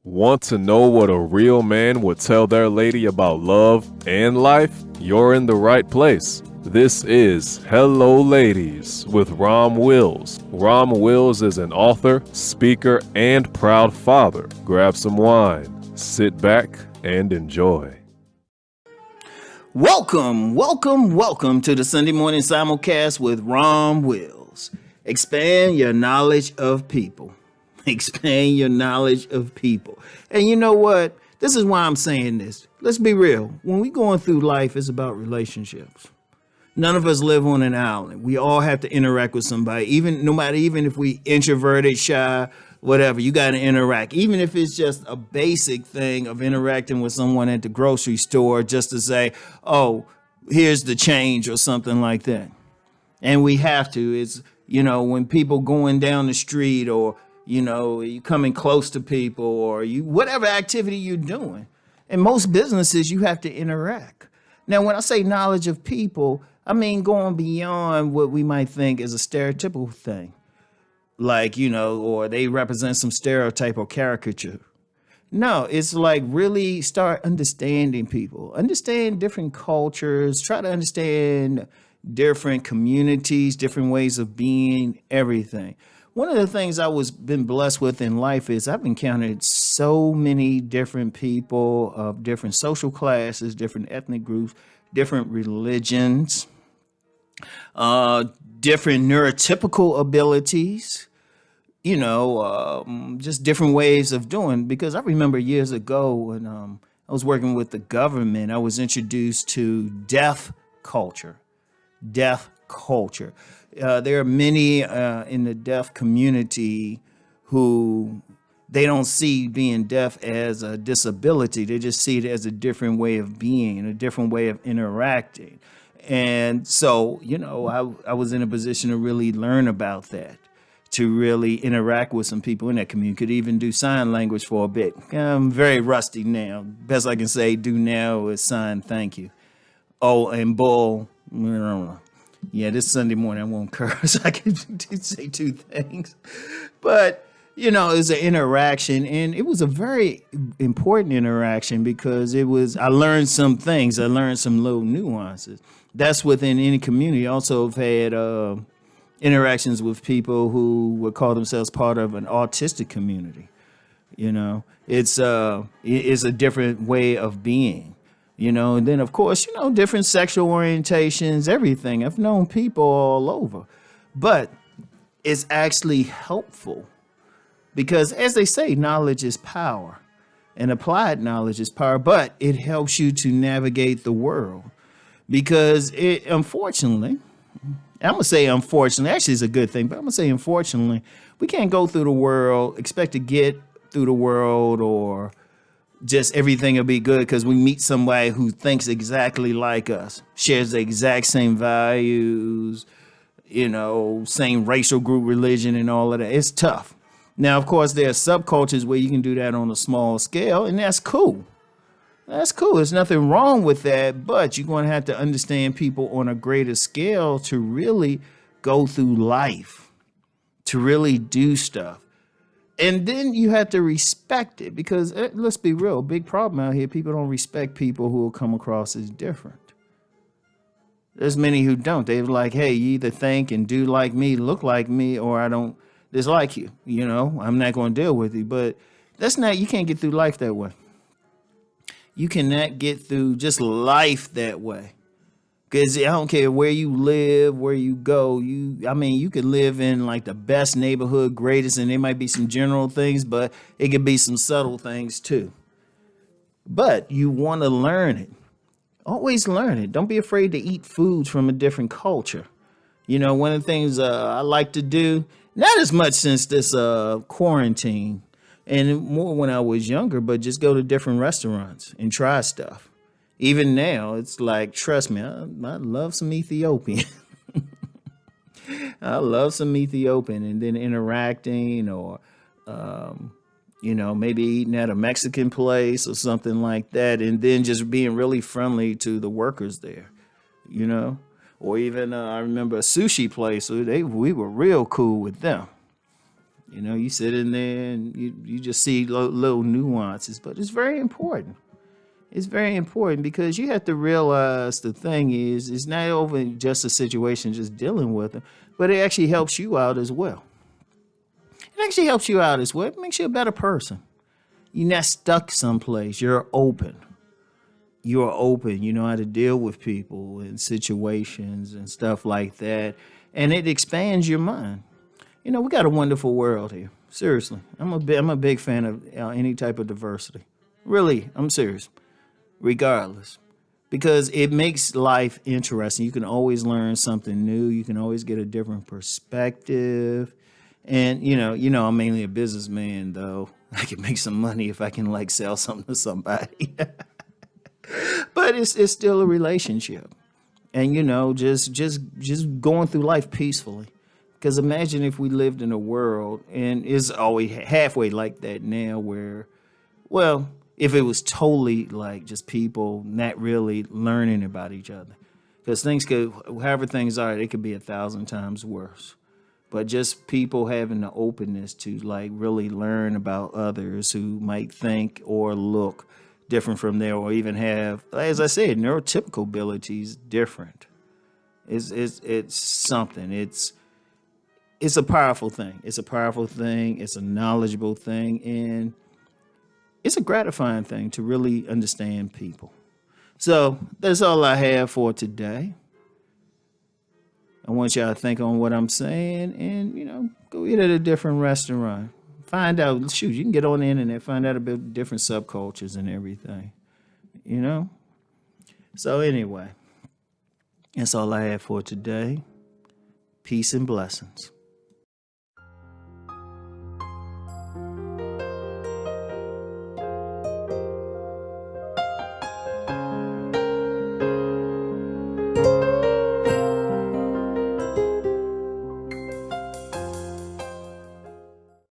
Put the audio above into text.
Want to know what a real man would tell their lady about love and life? You're in the right place. This is Hello Ladies with Rom Wills. Rom Wills is an author, speaker, and proud father. Grab some wine, sit back, and enjoy. Welcome to the Sunday morning simulcast with Rom Wills. Expand your knowledge of people. Expand your knowledge of people. And you know what? This is why I'm saying this. Let's be real. When we going through life, it's about relationships. None of us live on an island. We all have to interact with somebody. Even if we introverted, shy, whatever, you got to interact. Even if it's just a basic thing of interacting with someone at the grocery store just to say, oh, here's the change or something like that. And we have to. It's, when people going down the street or you coming close to people or whatever activity you're doing. In most businesses, you have to interact. Now, when I say knowledge of people, I mean going beyond what we might think is a stereotypical thing. Like, or they represent some stereotype or caricature. No, it's like really start understanding people. Understand different cultures. Try to understand different communities, different ways of being, everything. One of the things I was been blessed with in life is I've encountered so many different people of different social classes, different ethnic groups, different religions, different neurotypical abilities, just different ways of doing. Because I remember years ago when I was working with the government, I was introduced to deaf culture. There are many in the deaf community who they don't see being deaf as a disability. They just see it as a different way of being and a different way of interacting. And so, I was in a position to really learn about that, to really interact with some people in that community. Could even do sign language for a bit. I'm very rusty now. Best I can say do now is sign thank you. Oh, and bull. Yeah, this Sunday morning I won't curse. I can say two things. But, it's an interaction, and it was a very important interaction because I learned some things. I learned some little nuances. That's within any community. I also have had interactions with people who would call themselves part of an autistic community. It's a different way of being. And then, of course, different sexual orientations, everything. I've known people all over. But it's actually helpful because, as they say, knowledge is power and applied knowledge is power. But it helps you to navigate the world because unfortunately, I'm going to say unfortunately, actually it's a good thing, but I'm going to say unfortunately, we can't go through the world, expect to get through the world or just everything will be good because we meet somebody who thinks exactly like us, shares the exact same values, same racial group, religion, and all of that. It's tough. Now, of course, there are subcultures where you can do that on a small scale, and that's cool. That's cool. There's nothing wrong with that, but you're going to have to understand people on a greater scale to really go through life, to really do stuff. And then you have to respect it because let's be real, big problem out here. People don't respect people who will come across as different. There's many who don't. They're like, hey, you either think and do like me, look like me, or I don't dislike you. I'm not going to deal with you. But you can't get through life that way. You cannot get through just life that way. Because I don't care where you live, where you go. You could live in like the best neighborhood, greatest, and there might be some general things, but it could be some subtle things too. But you want to learn it. Always learn it. Don't be afraid to eat foods from a different culture. One of the things I like to do, not as much since this quarantine, and more when I was younger, but just go to different restaurants and try stuff. Even now, it's like, trust me, I love some Ethiopian. I love some Ethiopian and then interacting or, maybe eating at a Mexican place or something like that. And then just being really friendly to the workers there, Or even I remember a sushi place. We were real cool with them. You know, you sit in there and you just see little nuances, but it's very important. It's very important because you have to realize the thing is, it's not over just a situation just dealing with it, but it actually helps you out as well. It actually helps you out as well. It makes you a better person. You're not stuck someplace. You're open. You're open. You know how to deal with people and situations and stuff like that. And it expands your mind. You know, we got a wonderful world here. Seriously. I'm a big fan of any type of diversity. Really, I'm serious. Regardless. Because it makes life interesting. You can always learn something new. You can always get a different perspective. And I'm mainly a businessman though. I can make some money if I can like sell something to somebody. But it's still a relationship. And just going through life peacefully. Because imagine if we lived in a world, and it's always halfway like that now, where, well, if it was totally like just people not really learning about each other. Because things could, however things are, it could be 1,000 times worse. But just people having the openness to like really learn about others who might think or look different from there, or even have, as I said, neurotypical abilities different. It's something. It's a powerful thing. It's a powerful thing. It's a knowledgeable thing, and it's a gratifying thing to really understand people. So that's all I have for today. I want y'all to think on what I'm saying and, go eat at a different restaurant. Find out, shoot, you can get on the internet, find out about different subcultures and everything. So anyway, that's all I have for today. Peace and blessings.